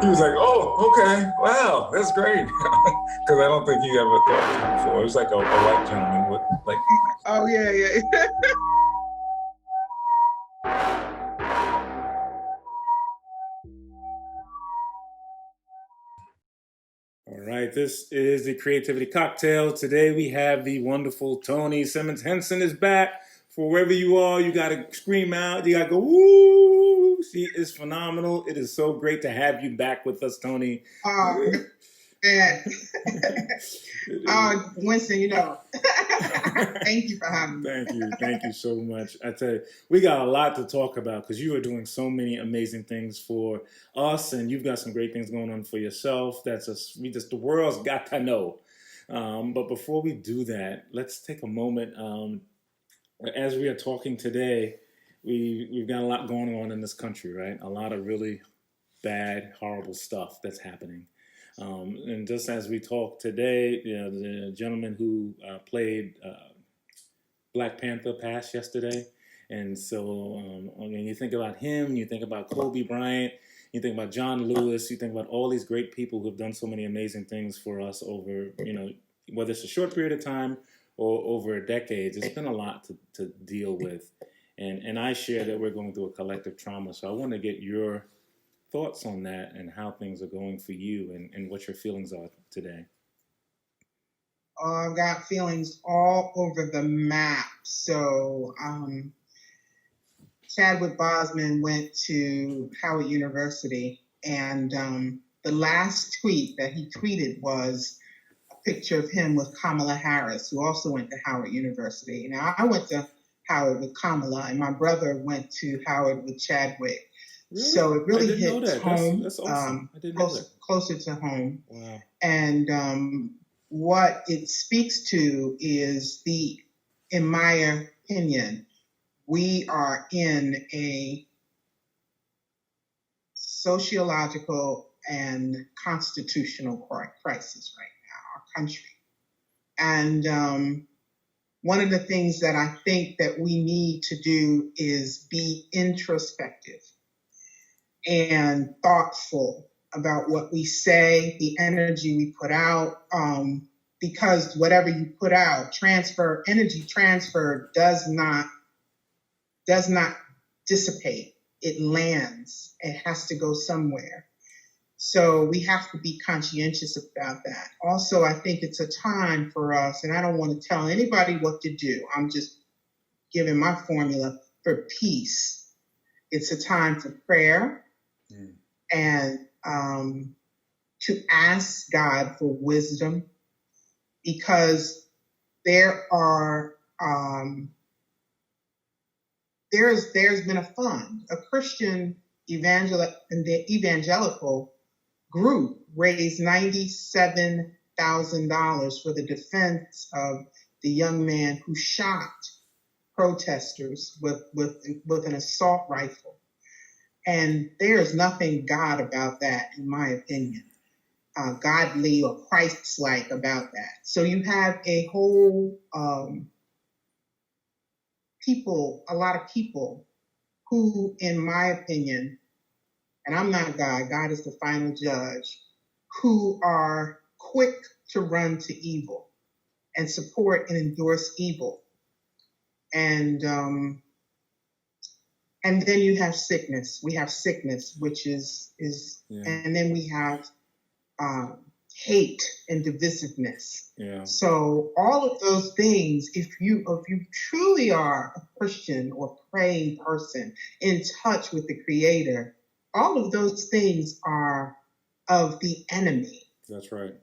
He was like, "Oh, okay, wow, that's great," because I don't think he ever talked to him before. It was like a white gentleman with like. Oh yeah, yeah. All right, this is the Creativity Cocktail. Today we have the wonderful Toni Simmons-Henson is back. For wherever you are, you gotta scream out. You gotta go, woo! She is phenomenal. It is so great to have you back with us, Toni. Man. Winston, thank you for having me. Thank you so much. I tell you, we got a lot to talk about because you are doing so many amazing things for us, and you've got some great things going on for yourself. The world's got to know. But before we do that, let's take a moment. As we are talking today, we've got a lot going on in this country, right? A lot of really bad, horrible stuff that's happening. And just as we talk today, the gentleman who played Black Panther passed yesterday. And so when you think about him, you think about Kobe Bryant, you think about John Lewis, you think about all these great people who have done so many amazing things for us over, whether it's a short period of time or over decades. It's been a lot to deal with. And I share that we're going through a collective trauma. So I want to get your thoughts on that and how things are going for you and what your feelings are today. I've got feelings all over the map. So Chadwick Boseman went to Howard University, and the last tweet that he tweeted was a picture of him with Kamala Harris, who also went to Howard University. Now, I went to Howard with Kamala, and my brother went to Howard with Chadwick. Really? So it really hits home. That's awesome. I didn't know that. Closer to home. Wow. And what it speaks to is in my opinion, we are in a sociological and constitutional crisis right now, our country. And one of the things that I think that we need to do is be introspective and thoughtful about what we say, the energy we put out, because whatever you put out, energy transfer does not dissipate. It lands. It has to go somewhere. So we have to be conscientious about that. Also, I think it's a time for us, and I don't want to tell anybody what to do. I'm just giving my formula for peace. It's a time for prayer. And to ask God for wisdom, because there's been a fund, a Christian evangelical group raised $97,000 for the defense of the young man who shot protesters with an assault rifle. And there is nothing God about that, in my opinion, godly or Christ-like about that. So you have a whole a lot of people who, in my opinion, and I'm not God, God is the final judge, who are quick to run to evil and support and endorse evil. And then you have sickness. We have sickness, which is and then we have hate and divisiveness. Yeah. So all of those things, if you truly are a Christian or praying person in touch with the Creator, all of those things are of the enemy. That's right.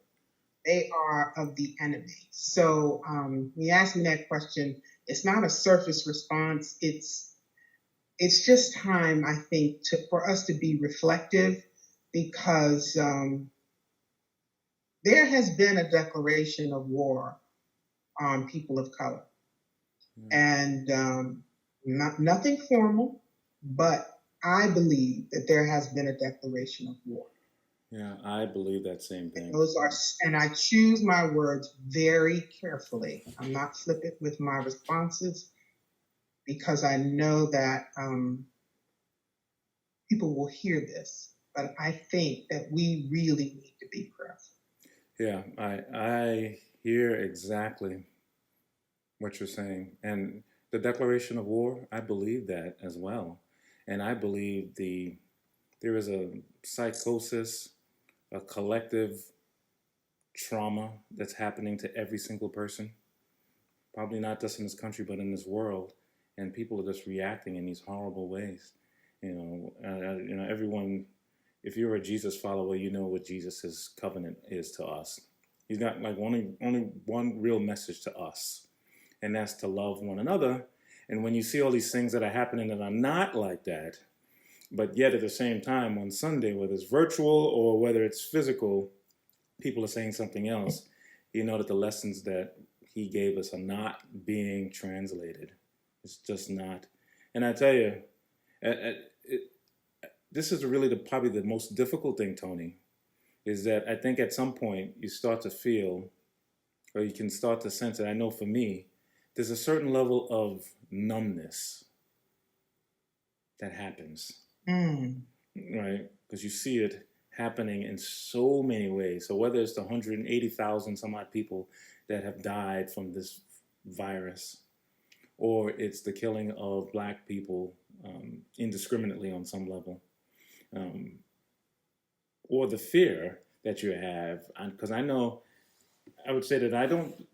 They are of the enemy. So you asked me that question. It's not a surface response. It's just time, I think, for us to be reflective, because there has been a declaration of war on people of color. And nothing formal, but I believe that there has been a declaration of war. Yeah, I believe that same thing. And I choose my words very carefully. I'm not flippant with my responses, because I know that people will hear this. but I think that we really need to be prayerful. Yeah, I hear exactly what you're saying. And the declaration of war, I believe that as well. And I believe there is a psychosis, a collective trauma that's happening to every single person, probably not just in this country, but in this world. And people are just reacting in these horrible ways. Everyone, if you're a Jesus follower, you know what Jesus's covenant is to us. He's got like only one real message to us, and that's to love one another. And when you see all these things that are happening that are not like that, but yet at the same time on Sunday, whether it's virtual or whether it's physical, people are saying something else, you know that the lessons that he gave us are not being translated. It's just not. And I tell you, this is really probably the most difficult thing, Toni, is that I think at some point you start to feel, or you can start to sense it. I know for me, there's a certain level of numbness that happens, right? Because you see it happening in so many ways. So whether it's the 180,000 some odd people that have died from this virus, or it's the killing of Black people indiscriminately on some level, or the fear that you have. Because I know, I would say that I don't,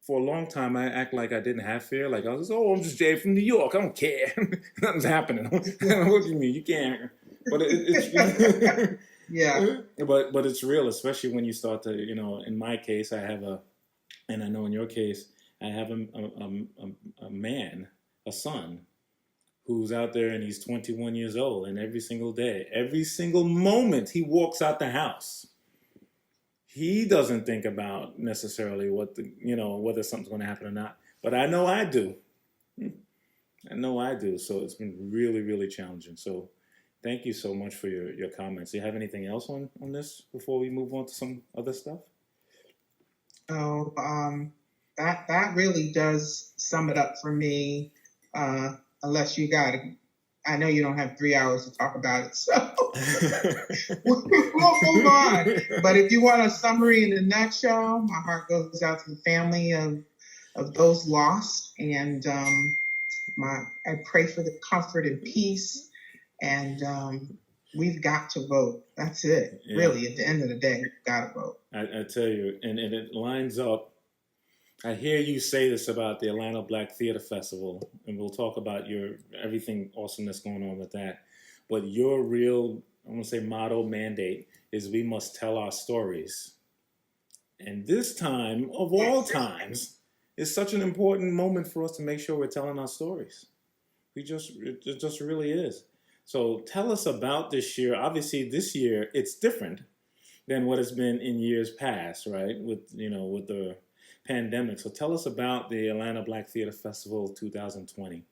for a long time, I act like I didn't have fear. Like I was, I'm just Jay from New York. I don't care. Nothing's happening. What do you mean? You can't. But it's Yeah. But it's real, especially when you start to, in my case, I have and I know in your case, I have a man, a son, who's out there and he's 21 years old, and every single day, every single moment he walks out the house, he doesn't think about necessarily whether something's going to happen or not. But I know I do. So it's been really, really challenging. So thank you so much for your comments. Do you have anything else on this before we move on to some other stuff? Oh, that really does sum it up for me. Unless you got it. I know you don't have 3 hours to talk about it, so we'll move on. But if you want a summary in a nutshell, my heart goes out to the family of those lost, and I pray for the comfort and peace, and we've got to vote. That's it. Yeah. Really, at the end of the day, we've got to vote. I tell you, and it lines up. I hear you say this about the Atlanta Black Theater Festival, and we'll talk about everything awesome that's going on with that. But your real, I want to say motto, mandate, is we must tell our stories. And this time, of all times, is such an important moment for us to make sure we're telling our stories. It just really is. So tell us about this year. Obviously, this year, it's different than what it's been in years past, right? With the pandemic. So tell us about the Atlanta Black Theater Festival 2020.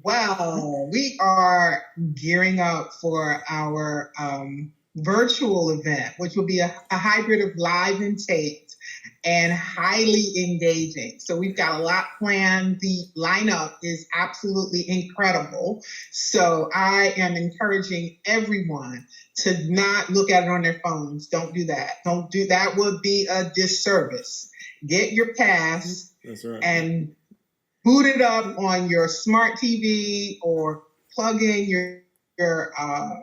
Well, we are gearing up for our virtual event, which will be a hybrid of live and taped and highly engaging. So we've got a lot planned. The lineup is absolutely incredible. So I am encouraging everyone to not look at it on their phones. Don't do that. That would be a disservice. Get your pass. That's right. And boot it up on your smart TV or plug in your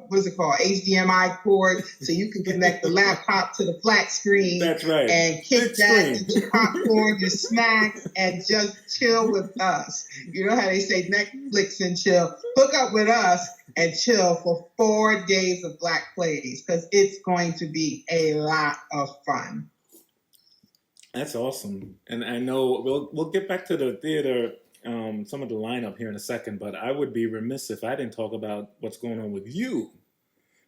what is it called, HDMI cord, so you can connect the laptop to the flat screen. That's right. And kick that into your popcorn, your snacks, and just chill with us. You know how they say Netflix and chill? Hook up with us and chill for 4 days of Black plays, because it's going to be a lot of fun. That's awesome. And I know we'll get back to the theater, some of the lineup here in a second, but I would be remiss if I didn't talk about what's going on with you,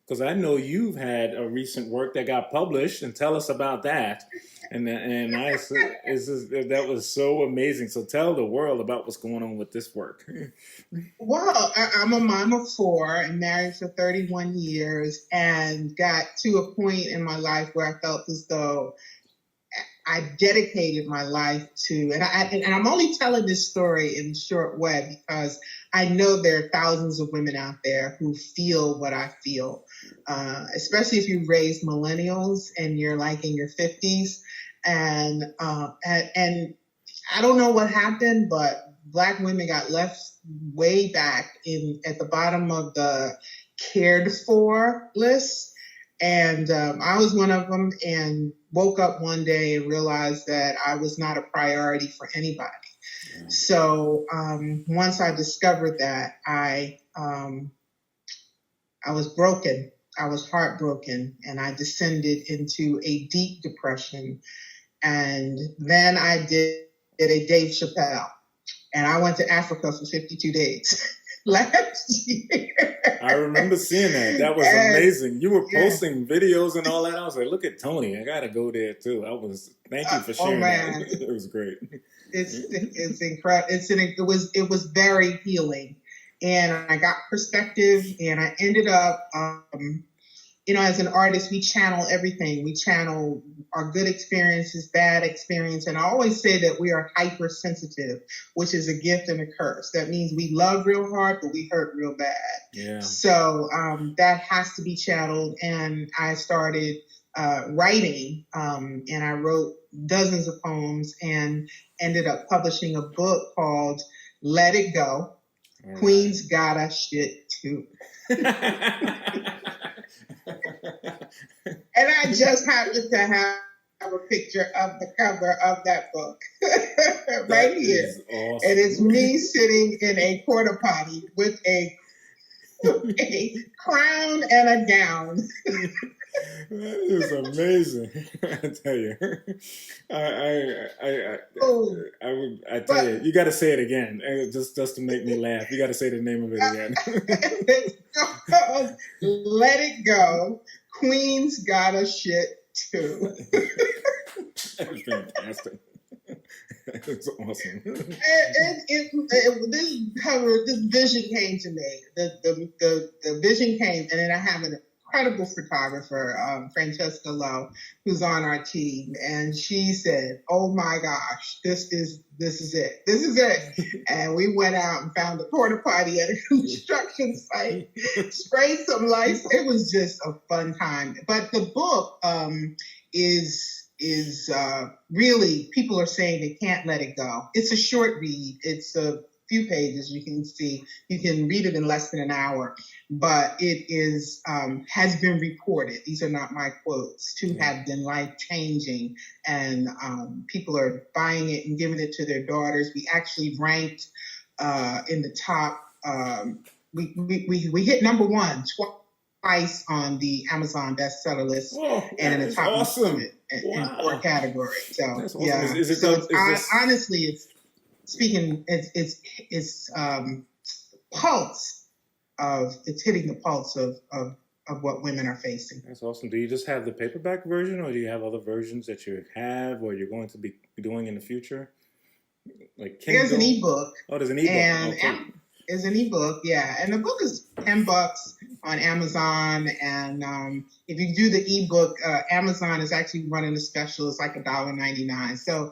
because I know you've had a recent work that got published, and tell us about that. And that was so amazing. So tell the world about what's going on with this work. Well, I'm a mom of 4 and married for 31 years, and got to a point in my life where I felt as though I dedicated my life to, and I'm only telling this story in a short way because I know there are thousands of women out there who feel what I feel, especially if you raise millennials and you're like in your 50s. And I don't know what happened, but Black women got left way back at the bottom of the cared for list. And I was one of them, and woke up one day and realized that I was not a priority for anybody. Yeah. So once I discovered that, I was broken. I was heartbroken, and I descended into a deep depression. And then I did a Dave Chappelle, and I went to Africa for 52 days. Last year. I remember seeing that. That was amazing. You were posting videos and all that. I was like, look at Toni. I got to go there too. Thank you for sharing that. It was great. It's incredible. It was very healing. And I got perspective, and I ended up, as an artist, we channel everything. We channel our good experiences, bad experience. And I always say that we are hypersensitive, which is a gift and a curse. That means we love real hard, but we hurt real bad. Yeah. So that has to be channeled. And I started writing, and I wrote dozens of poems and ended up publishing a book called Let It Go. All Queen's right. Gotta Shit Too. And I just happened to have a picture of the cover of that book right here. Awesome. And it's me sitting in a porta potty with a crown and a gown. That is amazing. I tell you. I tell you, you got to say it again, just to make me laugh. You got to say the name of it again. Let It Go. Queen's Gotta Shit Too. That's fantastic. That's awesome. This vision came to me. The vision came, and then I have an incredible photographer, Francesca Lowe, who's on our team, and she said, "Oh my gosh, this is it." And we went out and found a porta potty at a construction site, sprayed some lights. It was just a fun time. But the book is really, people are saying they can't let it go. It's a short read. It's a few pages. You can see, you can read it in less than an hour, but it is has been reported. These are not my quotes, to have been life-changing, and people are buying it and giving it to their daughters. We actually ranked in the top. We hit number one twice on the Amazon bestseller list, and in the top awesome. in 4 categories. So awesome. yeah, honestly, it's speaking. It's pulse of it's hitting the pulse of what women are facing. That's awesome. Do you just have the paperback version, or do you have other versions that you have, or you're going to be doing in the future? Like Kindle? There's an ebook. Oh, there's an ebook. And there's an ebook, yeah. And the book is $10 on Amazon. And if you do the ebook, Amazon is actually running a special. It's like $1.99. So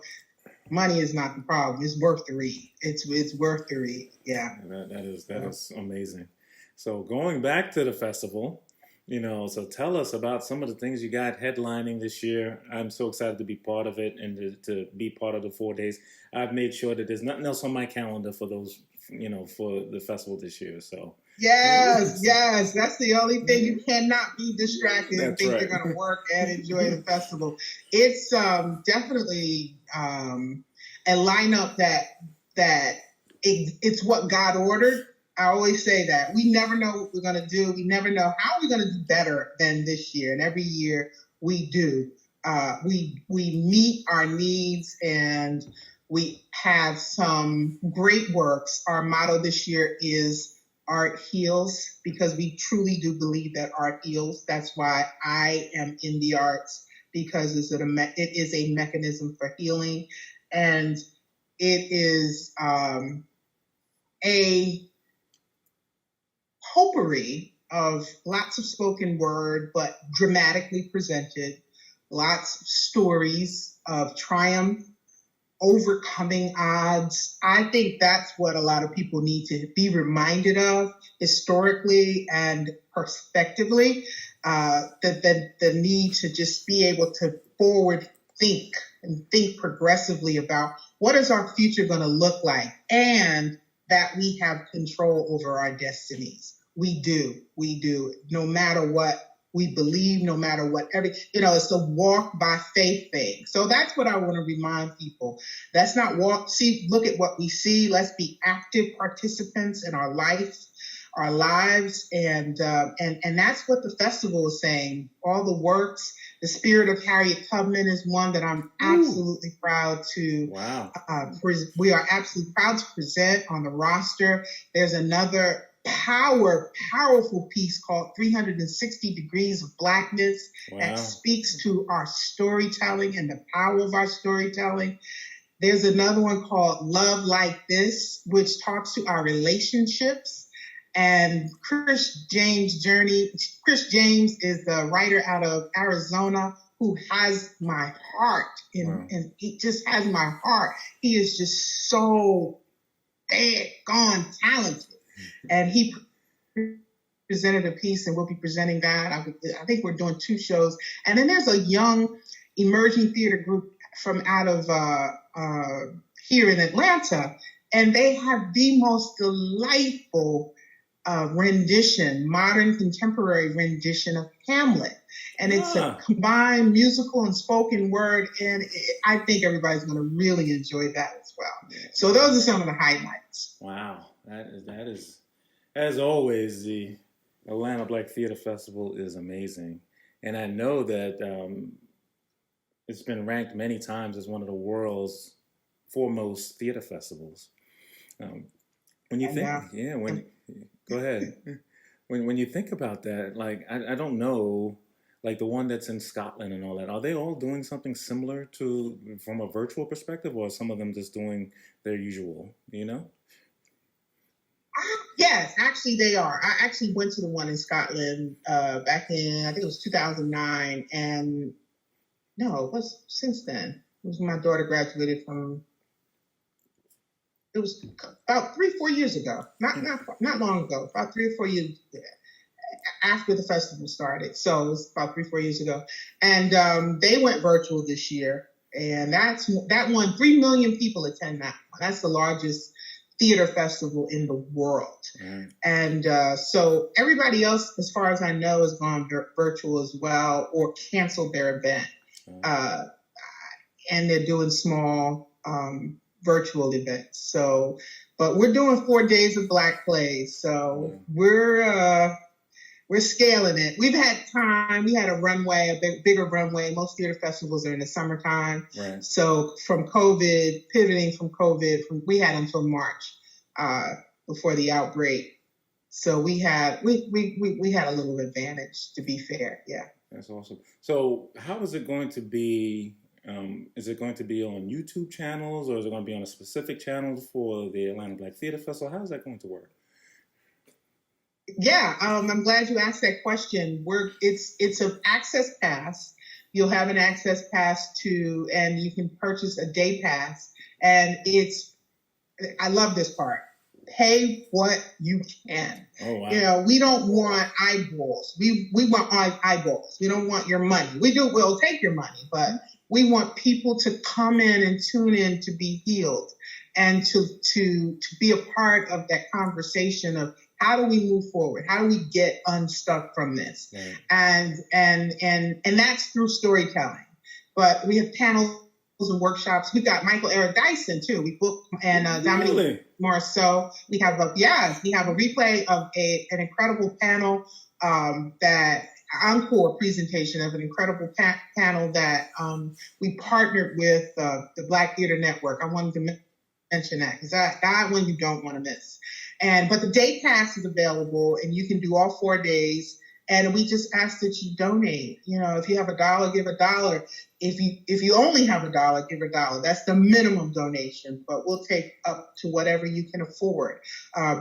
money is not the problem. It's worth the read. It's worth the read. Yeah. That is amazing. So going back to the festival, so tell us about some of the things you got headlining this year. I'm so excited to be part of it and to be part of the 4 days. I've made sure that there's nothing else on my calendar for those, for the festival this year. So yes, that's the only thing. You cannot be distracted and think you're going to work and enjoy the festival. It's definitely a lineup that it's what God ordered. I always say that. We never know what we're going to do. We never know how we're going to do better than this year. And every year we do. We meet our needs, and we have some great works. Our motto this year is Art Heals, because we truly do believe that art heals. That's why I am in the arts, because it is a mechanism for healing. And it is a potpourri of lots of spoken word, but dramatically presented, lots of stories of triumph, overcoming odds. I think that's what a lot of people need to be reminded of historically and prospectively, the need to just be able to forward think and think progressively about what is our future going to look like, and that we have control over our destinies. We do, no matter what we believe, no matter what it's a walk by faith thing. So that's what I want to remind people. Let's not look at what we see. Let's be active participants in our lives, and that's what the festival is saying. All the works, the spirit of Harriet Tubman is one that I'm absolutely proud to. Wow. We are absolutely proud to present on the roster. There's another powerful piece called 360 Degrees of Blackness that speaks to our storytelling and the power of our storytelling. There's another one called Love Like This, which talks to our relationships. And Chris James' journey. Chris James is the writer out of Arizona who has my heart, and he just has my heart. He is just so gone talented. And he presented a piece, and we'll be presenting that. I think we're doing 2 shows. And then there's a young emerging theater group from out of here in Atlanta, and they have the most delightful modern contemporary rendition of Hamlet. And it's a combined musical and spoken word, and I think everybody's going to really enjoy that as well. So those are some of the highlights. Wow. That is, as always, the Atlanta Black Theater Festival is amazing. And I know that it's been ranked many times as one of the world's foremost theater festivals. When you think, go ahead. When you think about that, like, I don't know, like the one that's in Scotland and all that, are they all doing something similar from a virtual perspective, or are some of them just doing their usual, you know? Yes, actually they are. I actually went to the one in Scotland back in, I think it was 2009, and no, it was since then. It was when my daughter graduated from. It was about 3-4 years ago, not long ago, about 3 or 4 years after the festival started. So it was about 3-4 years ago, and they went virtual this year, and that one 3 million people attend that one. That's the largest theater festival in the world. And so everybody else, as far as I know, has gone virtual as well or canceled their event. And they're doing small virtual events. So, but we're doing 4 days of Black plays. So we're scaling it. We've had time. We had a runway, a bigger runway. Most theater festivals are in the summertime. Right. So pivoting from COVID, we had until March before the outbreak. So we had a little advantage, to be fair. Yeah. That's awesome. So how is it going to be? Is it going to be on YouTube channels, or is it going to be on a specific channel for the Atlanta Black Theater Festival? How is that going to work? Yeah, I'm glad you asked that question. It's an access pass. You'll have an access pass and you can purchase a day pass. And I love this part. Pay what you can. Oh, wow. You know, we don't want eyeballs. We want eyeballs. We don't want your money. We'll take your money, but we want people to come in and tune in to be healed and to be a part of that conversation of how do we move forward? How do we get unstuck from this? Right. And that's through storytelling. But we have panels and workshops. We've got Michael Eric Dyson too. We booked and Dominique Marceau. We have a replay of an incredible panel that encore presentation of an incredible panel that we partnered with the Black Theater Network. I wanted to mention that because that one you don't want to miss. But the day pass is available, and you can do all 4 days. And we just ask that you donate. You know, if you have $1, give $1. If you only have $1, give $1. That's the minimum donation, but we'll take up to whatever you can afford.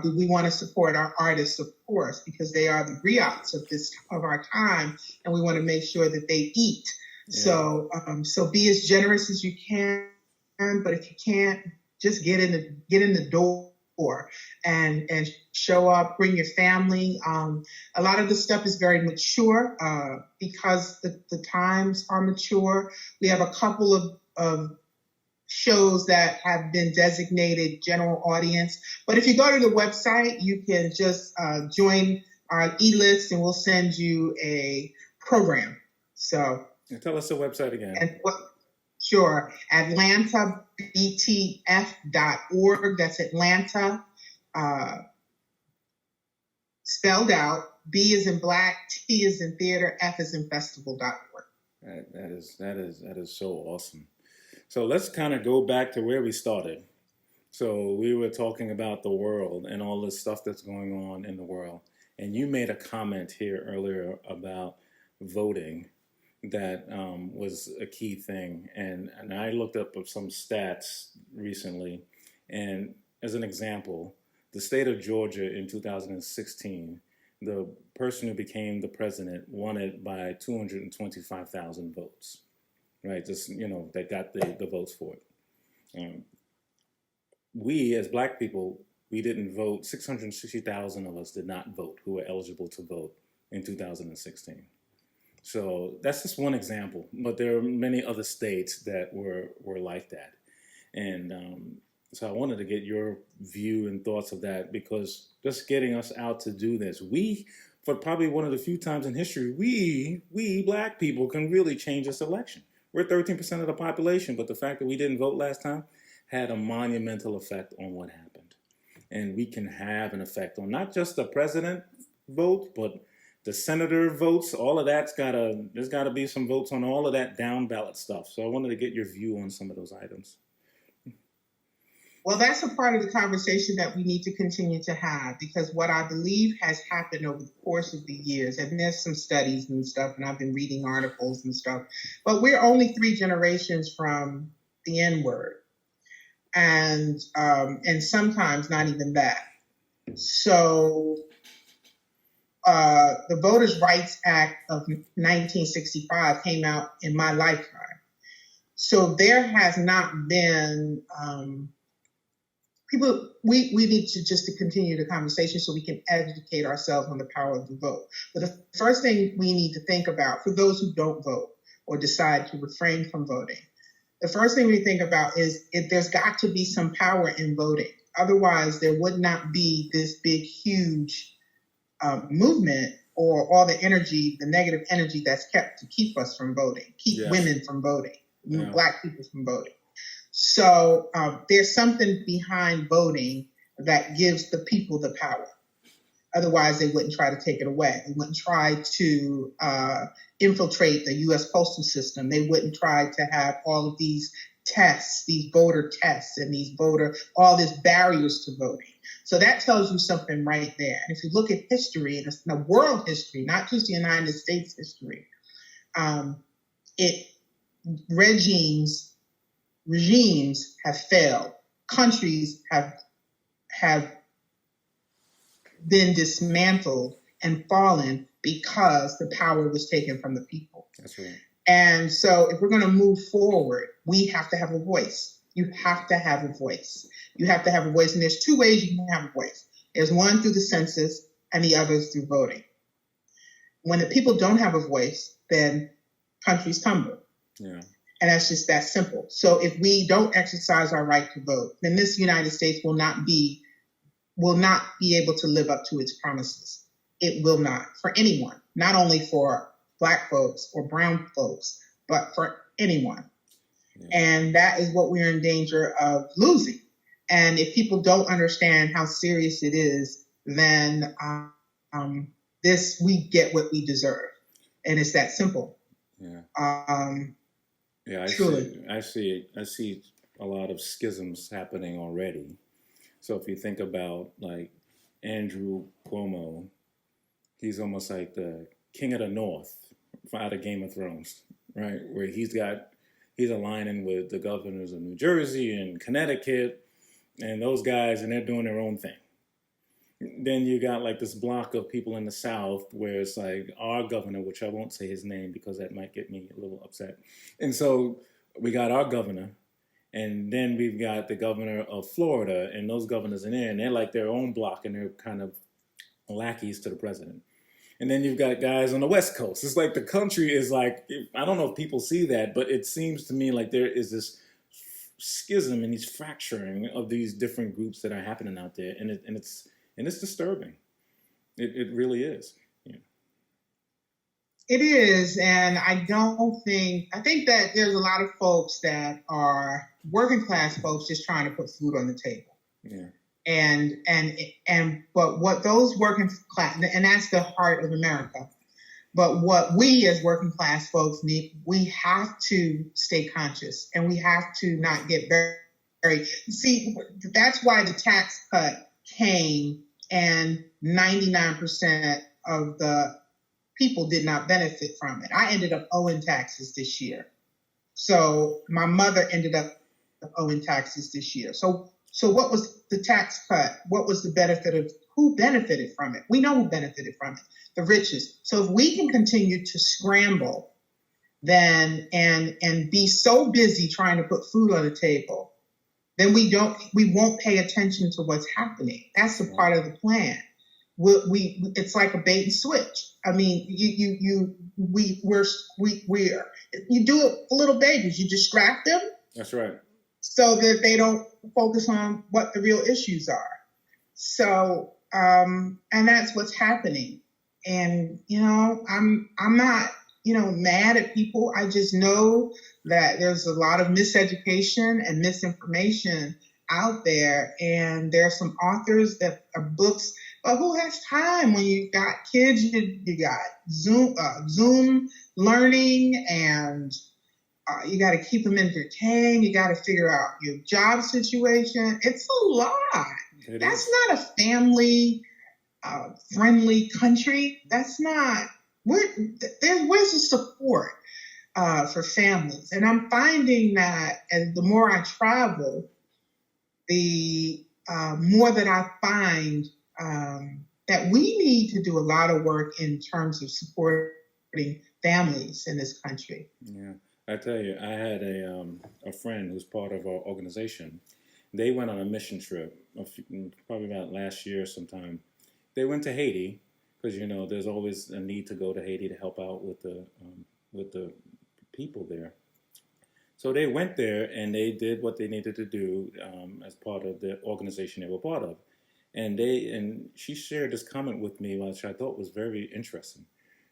We want to support our artists, of course, because they are the griots of our time, and we want to make sure that they eat. Yeah. So be as generous as you can, but if you can't, just get in the door and show up, bring your family. A lot of the stuff is very mature because the times are mature. We have a couple of shows that have been designated general audience. But if you go to the website, you can just join our e-list and we'll send you a program. So Tell us the website again. and sure, AtlantaBTF.org. That's Atlanta, spelled out. B is in black, T is in theater, F is in festival.org. That is so awesome. So let's kind of go back to where we started. So we were talking about the world and all this stuff that's going on in the world. And you made a comment here earlier about voting that was a key thing. And I looked up some stats recently. And as an example, the state of Georgia in 2016, the person who became the president won it by 225,000 votes. Right, just, that got the votes for it. We, as Black people, we didn't vote. 660,000 of us did not vote who were eligible to vote in 2016. So that's just one example, but there are many other states that were like that. And so I wanted to get your view and thoughts of that, because just getting us out to do this, for probably one of the few times in history, we Black people can really change this election. We're 13% of the population, but the fact that we didn't vote last time had a monumental effect on what happened. And we can have an effect on not just the president vote, but the senator votes. All of there's got to be some votes on all of that down ballot stuff. So I wanted to get your view on some of those items. Well, that's a part of the conversation that we need to continue to have, because what I believe has happened over the course of the years, and there's some studies and stuff, and I've been reading articles and stuff, but we're only 3 generations from the N-word, and sometimes not even that. So the Voters' Rights Act of 1965 came out in my lifetime. So there has not been... people, we need to continue the conversation so we can educate ourselves on the power of the vote. But the first thing we need to think about, for those who don't vote or decide to refrain from voting, the first thing we think about is there's got to be some power in voting. Otherwise, there would not be this big, huge movement or all the energy, the negative energy that's kept to keep us from voting, keep women from voting, Black people from voting. So there's something behind voting that gives the people the power. Otherwise, they wouldn't try to take it away. They wouldn't try to infiltrate the U.S. postal system. They wouldn't try to have all of these tests, these voter tests, and all these barriers to voting. So that tells you something right there. And if you look at history, and it's the world history, not just the United States history, regimes have failed. Countries have been dismantled and fallen because the power was taken from the people. That's right. And so if we're going to move forward, we have to have a voice. You have to have a voice. You have to have a voice. And there's 2 ways you can have a voice. There's one through the census and the other is through voting. When the people don't have a voice, then countries tumble. Yeah. And that's just that simple. So if we don't exercise our right to vote, then this United States will not be able to live up to its promises. It will not, for anyone, not only for Black folks or brown folks, but for anyone. Yeah. And that is what we're in danger of losing. And if people don't understand how serious it is, then we get what we deserve. And it's that simple. Yeah. I see a lot of schisms happening already. So if you think about like Andrew Cuomo, he's almost like the king of the North out of Game of Thrones, right? Where he's aligning with the governors of New Jersey and Connecticut and those guys, and they're doing their own thing. then you got like this block of people in the South where it's like our governor, which I won't say his name because that might get me a little upset. And so we got our governor, and then we've got the governor of Florida, and those governors in there, and they're like their own block, and they're kind of lackeys to the president. And then you've got guys on the West Coast. It's like the country is like, I don't know if people see that, but it seems to me like there is this schism and these fracturing of these different groups that are happening out there, and it's disturbing. It really is. Yeah. It is, and I think that there's a lot of folks that are working class folks just trying to put food on the table. Yeah. But what those working class, and that's the heart of America. But what we as working class folks need, we have to stay conscious, and we have to not get very, see, that's why the tax cut came, and 99% of the people did not benefit from it. I ended up owing taxes this year. So my mother ended up owing taxes this year. So what was the tax cut? What was the benefit of, who benefited from it? We know who benefited from it, the richest. So if we can continue to scramble then and be so busy trying to put food on the table, then we won't pay attention to what's happening. That's a part of the plan. It's like a bait and switch. I mean, you do it for little babies. You distract them. That's right. So that they don't focus on what the real issues are. So, and that's what's happening. And, I'm not, mad at people. I just know that there's a lot of miseducation and misinformation out there. And there are some authors that are books, but who has time when you got kids, you got Zoom learning, and you got to keep them entertained. You got to figure out your job situation. It's a lot. That's not a family friendly country. That's not. Where's the support for families? And I'm finding that as the more I travel, the more that I find that we need to do a lot of work in terms of supporting families in this country. Yeah. I tell you, I had a friend who's part of our organization. They went on a mission trip, probably about last year sometime. They went to Haiti because there's always a need to go to Haiti to help out with the people there. So they went there and they did what they needed to do as part of the organization they were part of, and she shared this comment with me, which I thought was very interesting.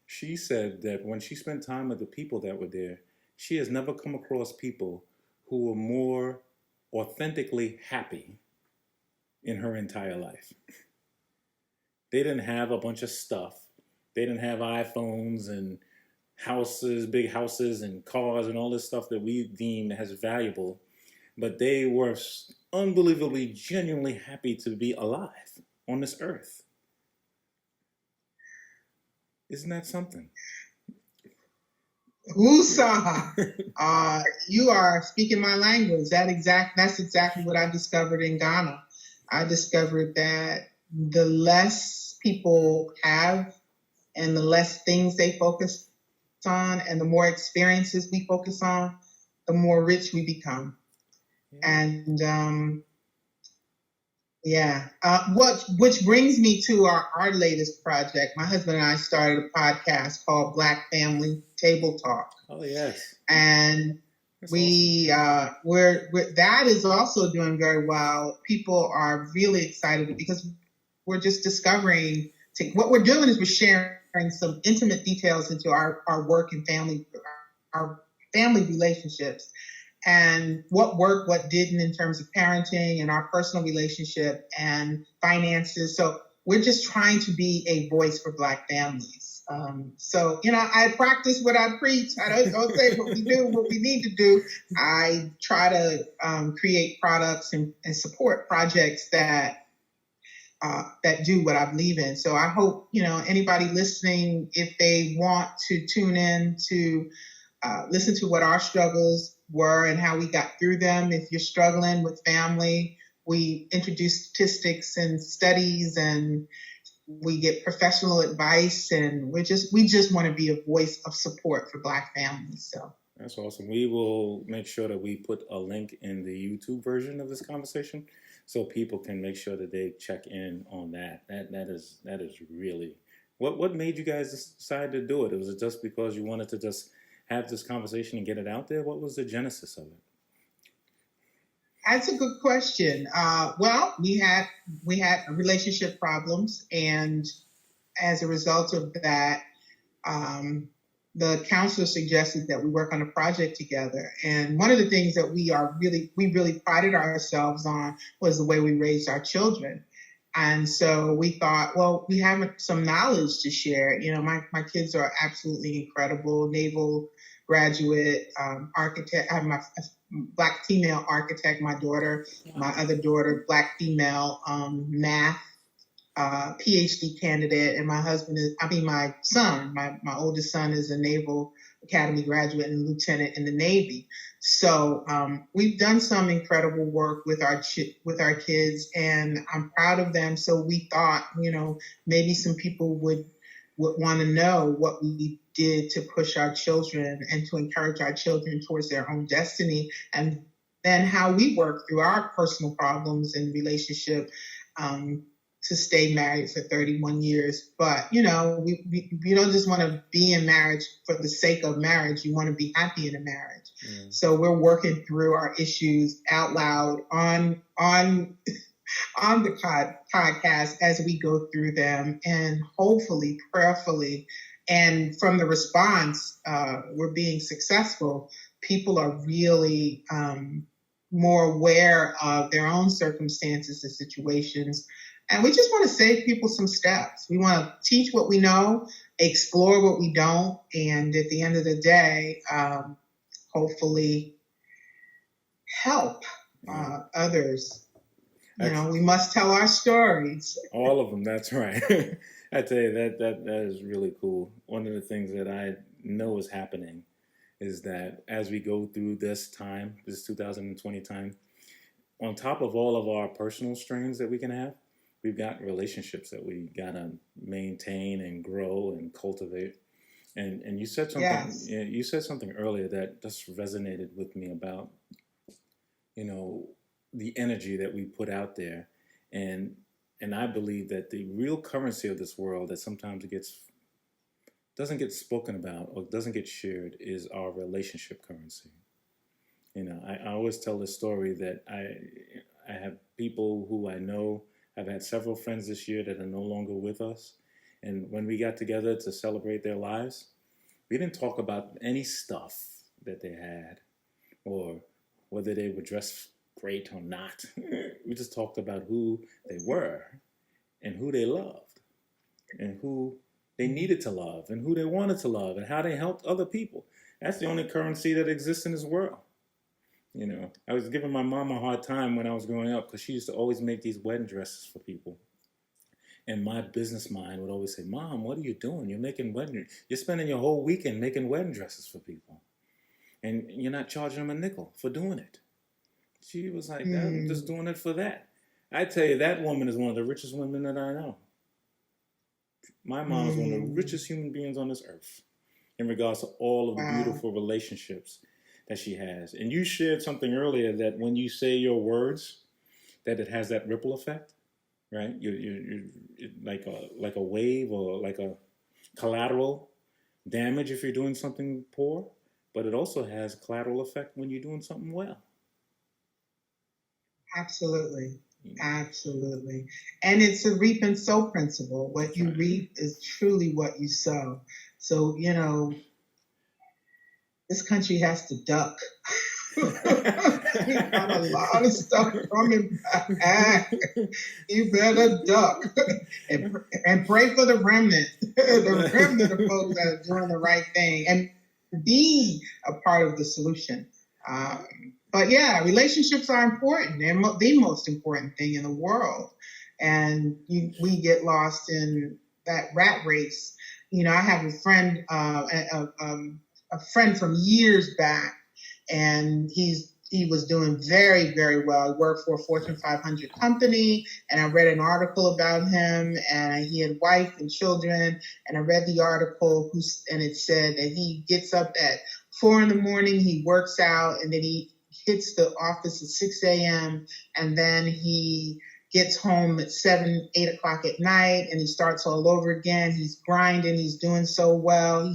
She said that when she spent time with the people that were there, she has never come across people who were more authentically happy in her entire life. They didn't have a bunch of stuff. They didn't have iPhones and houses, big houses and cars and all this stuff that we deem as valuable. But they were unbelievably, genuinely happy to be alive on this earth. Isn't that something? Woosah! You are speaking my language. That's exactly what I discovered in Ghana. I discovered that the less people have and the less things they focus on and the more experiences we focus on, the more rich we become. And which brings me to our latest project. My husband and I started a podcast called Black Family Table Talk. Oh yes. And that's that is also doing very well. People are really excited because we're just discovering what we're doing is we're sharing some intimate details into our work and our family relationships, and what worked, what didn't in terms of parenting and our personal relationship and finances. So we're just trying to be a voice for Black families. I practice what I preach. I don't say what we do, what we need to do. I try to create products and support projects that do what I believe in. So I hope, anybody listening, if they want to tune in to listen to what our struggles were and how we got through them. If you're struggling with family we introduce statistics and studies, and we get professional advice, and we just want to be a voice of support for Black families. So that's awesome. We will make sure that we put a link in the YouTube version of this conversation, so people can make sure that they check in on that. That is really what made you guys decide to do it. Was it just because you wanted to just have this conversation and get it out there? What was the genesis of it? That's a good question. Well, we had relationship problems, and as a result of that, the counselor suggested that we work on a project together. And one of the things that we really prided ourselves on was the way we raised our children. And so we thought, well, we have some knowledge to share. You know, my kids are absolutely incredible, naval graduate, architect. I have my Black female architect, my daughter, my other daughter, Black female, math, PhD candidate, and my son, my oldest son is a Naval Academy graduate and lieutenant in the Navy. So we've done some incredible work with our kids, and I'm proud of them. So we thought, you know, maybe some people would want to know what we did to push our children and to encourage our children towards their own destiny, and then how we work through our personal problems and relationship to stay married for 31 years. But, you know, we don't just want to be in marriage for the sake of marriage. You want to be happy in a marriage. Mm. So we're working through our issues out loud on the podcast as we go through them, and hopefully, prayerfully, and from the response, we're being successful. People are really more aware of their own circumstances and situations. And we just want to save people some steps. We want to teach what we know, explore what we don't, and at the end of the day, hopefully help others. You know, we must tell our stories. All of them, that's right. I tell you, that is really cool. One of the things that I know is happening is that as we go through this 2020 time, on top of all of our personal strains that we can have, we've got relationships that we gotta maintain and grow and cultivate. And you said something. Yes. You said something earlier that just resonated with me about, you know, the energy that we put out there, and I believe that the real currency of this world that sometimes doesn't get spoken about or doesn't get shared is our relationship currency. You know, I always tell this story that I have people who I know. I've had several friends this year that are no longer with us. And when we got together to celebrate their lives, we didn't talk about any stuff that they had or whether they were dressed great or not. We just talked about who they were and who they loved and who they needed to love and who they wanted to love and how they helped other people. That's the only currency that exists in this world. You know, I was giving my mom a hard time when I was growing up because she used to always make these wedding dresses for people. And my business mind would always say, Mom, what are you doing? You're spending your whole weekend making wedding dresses for people. And you're not charging them a nickel for doing it. She was like, I'm just doing it for that. I tell you, that woman is one of the richest women that I know. My mom is one of the richest human beings on this earth in regards to all of the beautiful relationships that she has. And you shared something earlier that when you say your words, that it has that ripple effect, right? You're like a wave or like a collateral damage if you're doing something poor, but it also has collateral effect when you're doing something well. Absolutely. Absolutely. And it's a reap and sow principle. What you reap is truly what you sow. So, you know, this country has to duck. We got a lot of stuff coming back. You better duck and pray for the remnant, the remnant of folks that are doing the right thing and be a part of the solution. But yeah, relationships are important. They're the most important thing in the world. And we get lost in that rat race. You know, I have a friend, a friend from years back, and he's he was doing very, very well. He worked for a Fortune 500 company, and I read an article about him, and he had wife and children, and I read the article, and it said that he gets up at 4 in the morning, he works out, and then he hits the office at 6 a.m., and then he gets home at 7, 8 o'clock at night, and he starts all over again. He's grinding, he's doing so well,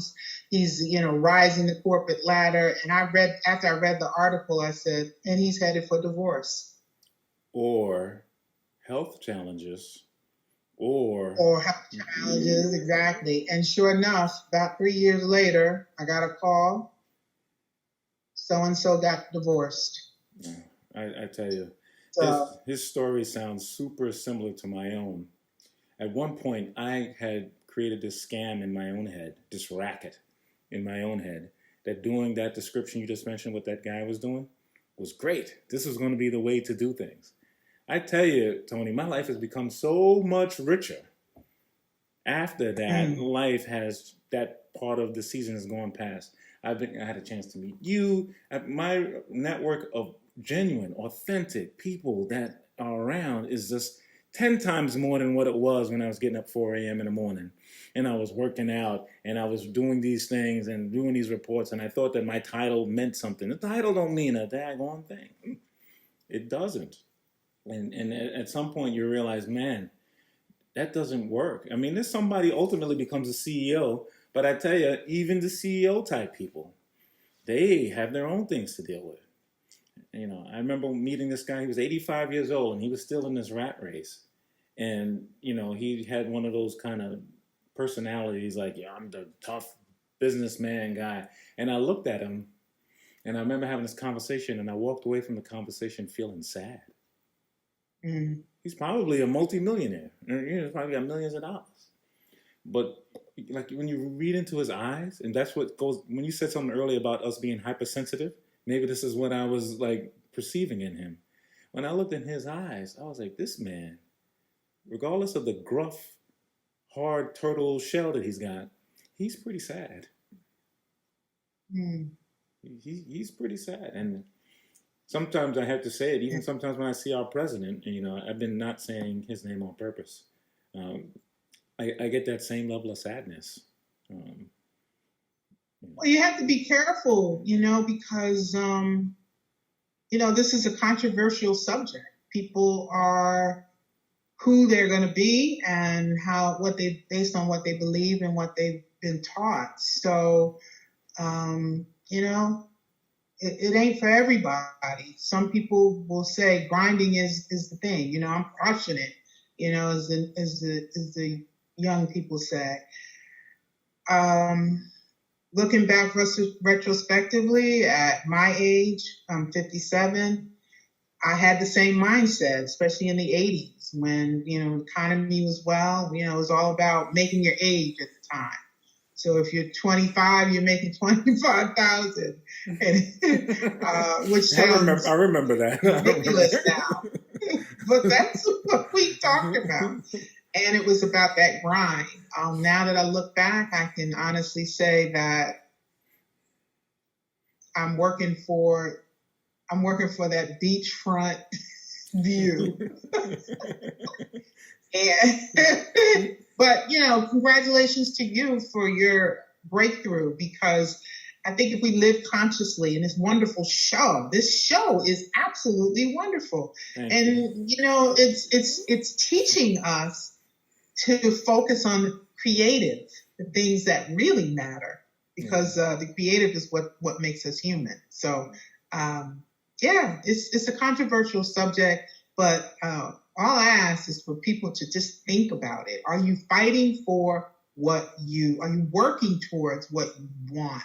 he's rising the corporate ladder. And after I read the article, I said, and he's headed for divorce. Or health challenges. Or health challenges, exactly. And sure enough, about 3 years later, I got a call. So-and-so got divorced. Yeah, I tell you, So, his story sounds super similar to my own. At one point, I had created this scam in my own head, this racket in my own head, that doing that description you just mentioned, what that guy was doing, was great. This was going to be the way to do things. I tell you, Toni, my life has become so much richer after that. Life has, that part of the season has gone past. I had a chance to meet you. My network of genuine, authentic people that are around is just 10 times more than what it was when I was getting up 4 a.m. in the morning and I was working out and I was doing these things and doing these reports, and I thought that my title meant something. The title don't mean a daggone thing. It doesn't. And at some point you realize, man, that doesn't work. I mean, there's somebody ultimately becomes a CEO, but I tell you, even the CEO type people, they have their own things to deal with. I remember meeting this guy. He was 85 years old, and he was still in this rat race. And, he had one of those kind of personalities like, yeah, I'm the tough businessman guy. And I looked at him, and I remember having this conversation, and I walked away from the conversation feeling sad. He's probably a multimillionaire. He's probably got millions of dollars. But like when you read into his eyes, and that's what goes, when you said something earlier about us being hypersensitive, maybe this is what I was like perceiving in him. When I looked in his eyes, I was like, this man, regardless of the gruff, hard turtle shell that he's got, he's pretty sad. He's pretty sad. And sometimes I have to say it, even sometimes when I see our president, I've been not saying his name on purpose. I get that same level of sadness. Well, you have to be careful, because, this is a controversial subject. People are who they're going to be and based on what they believe and what they've been taught. So, it ain't for everybody. Some people will say grinding is the thing. I'm crushing it, as the young people say. Looking back retrospectively at my age, I'm 57, I had the same mindset, especially in the 80s when, the economy was well. It was all about making your age at the time. So if you're 25, you're making $25,000, which sounds I remember that. ridiculous now. But that's what we talked about. And it was about that grind. Now that I look back, I can honestly say that I'm working for that beachfront view. But congratulations to you for your breakthrough, because I think if we live consciously in this wonderful show, this show is absolutely wonderful. It's teaching us to focus on creative, the things that really matter, because the creative is what makes us human. So, it's a controversial subject, but all I ask is for people to just think about it. Are you fighting for are you working towards what you want?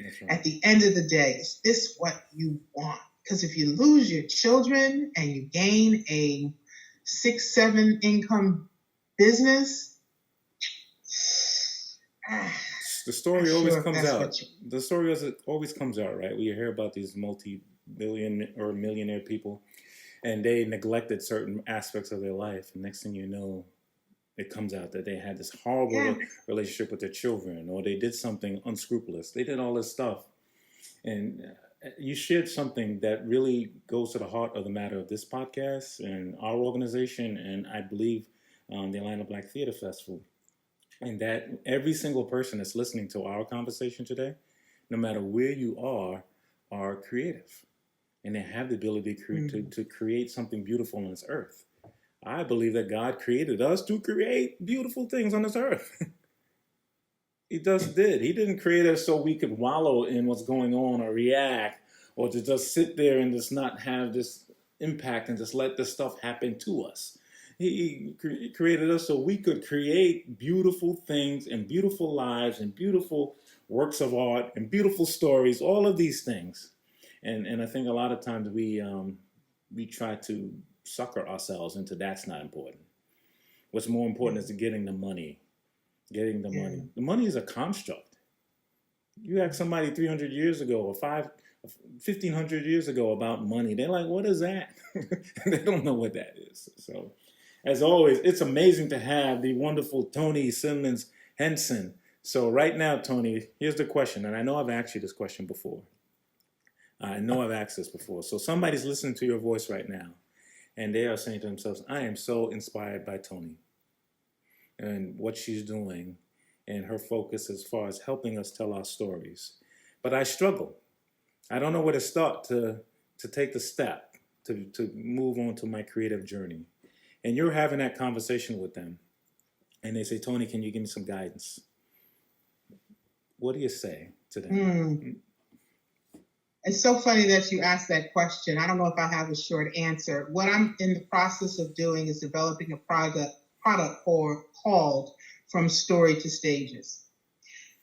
That's right. At the end of the day, is this what you want? Because if you lose your children and you gain a 6-7 income business, the story always comes out. The story always comes out, right? We hear about these multi-billion or millionaire people, and they neglected certain aspects of their life. And next thing you know, it comes out that they had this horrible relationship with their children, or they did something unscrupulous. They did all this stuff. And you shared something that really goes to the heart of the matter of this podcast and our organization, and I believe the Atlanta Black Theater Festival, and that every single person that's listening to our conversation today, no matter where you are creative, and they have the ability to create something beautiful on this earth. I believe that God created us to create beautiful things on this earth. He just did. He didn't create us so we could wallow in what's going on or react or to just sit there and just not have this impact and just let this stuff happen to us. He created us so we could create beautiful things and beautiful lives and beautiful works of art and beautiful stories, all of these things. And I think a lot of times we try to sucker ourselves into that's not important. What's more important is getting the money. Getting the money. The money is a construct. You ask somebody 300 years ago or 1,500 years ago about money, they're like, what is that? They don't know what that is. So, as always, it's amazing to have the wonderful Toni Simmons-Henson. So right now, Toni, here's the question, and I know I've asked you this question before. I know I've asked this before. So somebody's listening to your voice right now, and they are saying to themselves, I am so inspired by Toni and what she's doing and her focus as far as helping us tell our stories. But I struggle. I don't know where to start to take the step to move on to my creative journey. And you're having that conversation with them. And they say, Toni, can you give me some guidance? What do you say to them? It's so funny that you asked that question. I don't know if I have a short answer. What I'm in the process of doing is developing a product called From Story to Stages.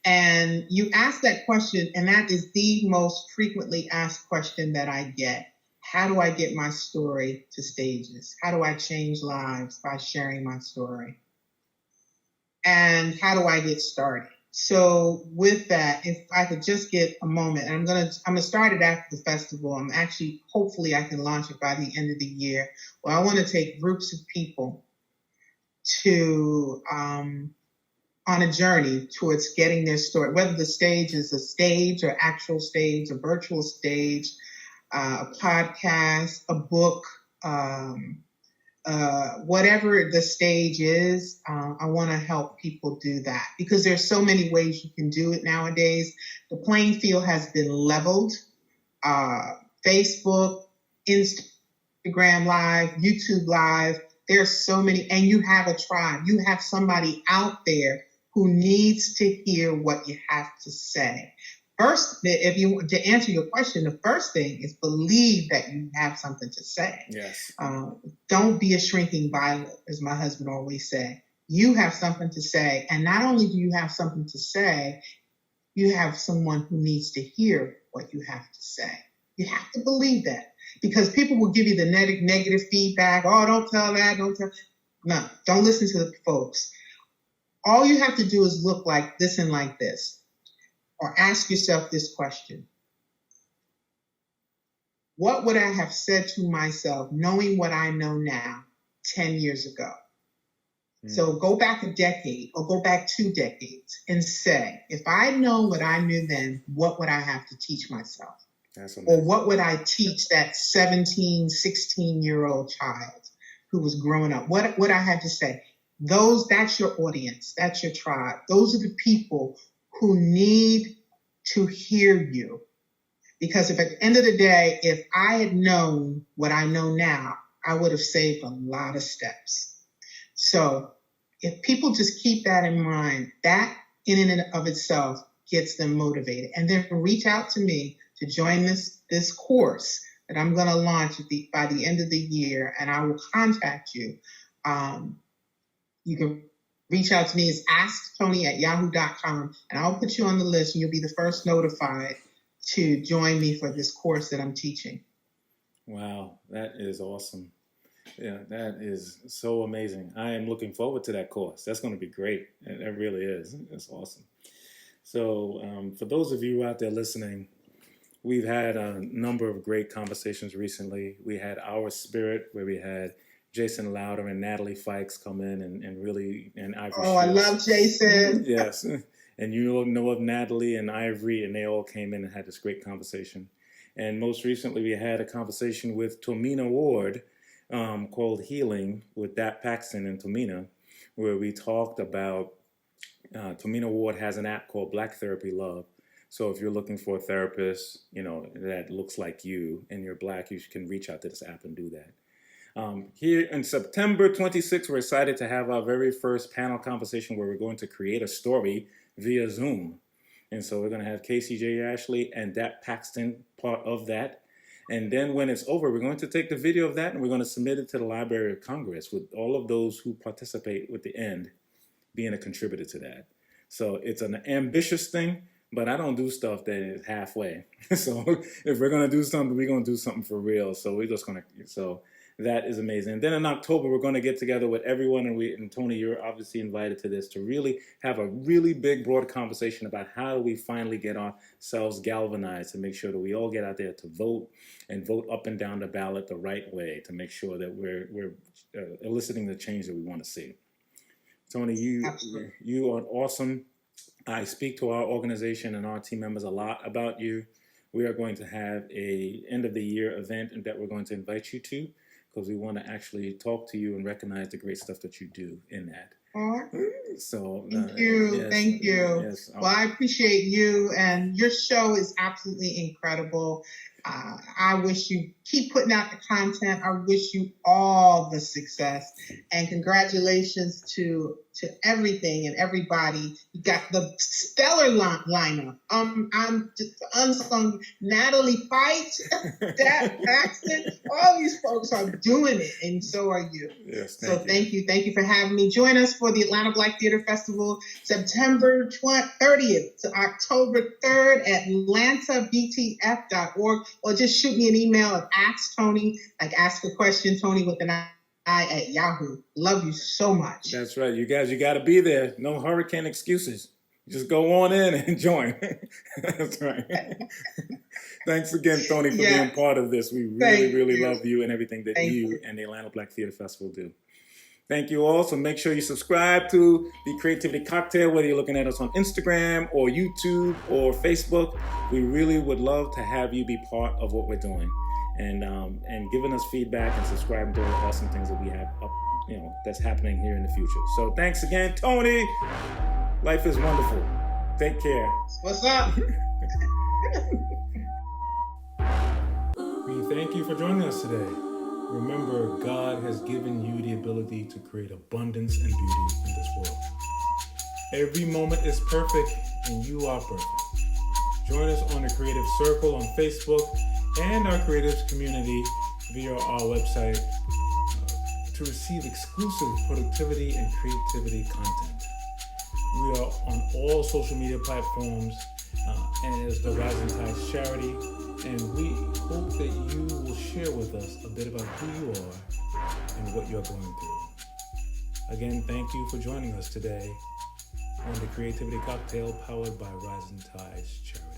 And you asked that question, and that is the most frequently asked question that I get. How do I get my story to stages? How do I change lives by sharing my story? And how do I get started? So with that, if I could just get a moment, and I'm gonna start it after the festival. Hopefully I can launch it by the end of the year. Well, I want to take groups of people to on a journey towards getting their story, whether the stage is a stage or actual stage, a virtual stage, a podcast, a book, whatever the stage is. I want to help people do that because there's so many ways you can do it nowadays. The playing field has been leveled. Facebook, Instagram Live, YouTube Live. There's so many, and you have a tribe. You have somebody out there who needs to hear what you have to say. First, to answer your question, the first thing is believe that you have something to say. Yes. Don't be a shrinking violet, as my husband always said. You have something to say, and not only do you have something to say, you have someone who needs to hear what you have to say. You have to believe that. Because people will give you the negative feedback. Oh, don't tell that. No, don't listen to the folks. All you have to do is listen like this, or ask yourself this question. What would I have said to myself knowing what I know now 10 years ago? So go back a decade or go back 2 decades and say, if I know what I knew then, what would I have to teach myself? Or what would I teach that 17, 16-year-old child who was growing up? What would I have to say? That's your audience. That's your tribe. Those are the people who need to hear you. Because if at the end of the day, if I had known what I know now, I would have saved a lot of steps. So if people just keep that in mind, that in and of itself gets them motivated. And then reach out to me to join this course that I'm going to launch by the end of the year, and I will contact you. You can reach out to me. It's asktoni@yahoo.com, and I'll put you on the list, and you'll be the first notified to join me for this course that I'm teaching. Wow, that is awesome. Yeah, that is so amazing. I am looking forward to that course. That's going to be great. It really is. It's awesome. So for those of you out there listening, we've had a number of great conversations recently. We had Our Spirit, where we had Jason Lauder and Natalie Fikes come in and really, and Ivory. Oh, I love Jason. Yes. And you know of Natalie and Ivory, and they all came in and had this great conversation. And most recently, we had a conversation with Tomina Ward called Healing with Dat Paxton and Tomina, where we talked about Tomina Ward has an app called Black Therapy Love. So if you're looking for a therapist, that looks like you and you're Black, you can reach out to this app and do that. Here in September 26th, we're excited to have our very first panel conversation where we're going to create a story via Zoom. And so we're going to have Casey J. Ashley and Dat Paxton part of that. And then when it's over, we're going to take the video of that and we're going to submit it to the Library of Congress with all of those who participate with the end being a contributor to that. So it's an ambitious thing, but I don't do stuff that is halfway. So if we're going to do something, we're going to do something for real. So we're just going to, so that is amazing. And then in October, we're going to get together with everyone. And Toni, you're obviously invited to this to really have a really big, broad conversation about how do we finally get ourselves galvanized to make sure that we all get out there to vote and vote up and down the ballot the right way to make sure that we're eliciting the change that we want to see. Toni, you are awesome. I speak to our organization and our team members a lot about you. We are going to have a end of the year event that we're going to invite you to because we want to actually talk to you and recognize the great stuff that you do in that. So thank you. Yes, thank you. Yes, well, I appreciate you, and your show is absolutely incredible. I wish you keep putting out the content. I wish you all the success, and congratulations to everything and everybody. You got the stellar lineup. I'm just unsung Natalie Fight, Dat Paxton. All these folks are doing it, and so are you. Yes, thank you. Thank you for having me. Join us for the Atlanta Black Theater Festival, September 30th to October 3rd at AtlantaBTF.org, or just shoot me an email at Ask Toni, like ask a question, Toni with an I at Yahoo. Love you so much. That's right. You guys, you got to be there. No hurricane excuses. Just go on in and join. That's right. Thanks again, Toni, for being part of this. We really love you and everything that you and the Atlanta Black Theater Festival do. Thank you all. So make sure you subscribe to The Creativity Cocktail, whether you're looking at us on Instagram or YouTube or Facebook. We really would love to have you be part of what we're doing and giving us feedback and subscribing to all the awesome things that we have up, that's happening here in the future. So thanks again, Toni. Life is wonderful. Take care. What's up? We thank you for joining us today. Remember, God has given you the ability to create abundance and beauty in this world. Every moment is perfect, and you are perfect. Join us on the Creative Circle on Facebook and our Creatives community via our website to receive exclusive productivity and creativity content. We are on all social media platforms as the Rising Tides Charity, and we hope that you will share with us a bit about who you are and what you're going through. Again, thank you for joining us today on the Creativity Cocktail powered by Rising Tides Charity.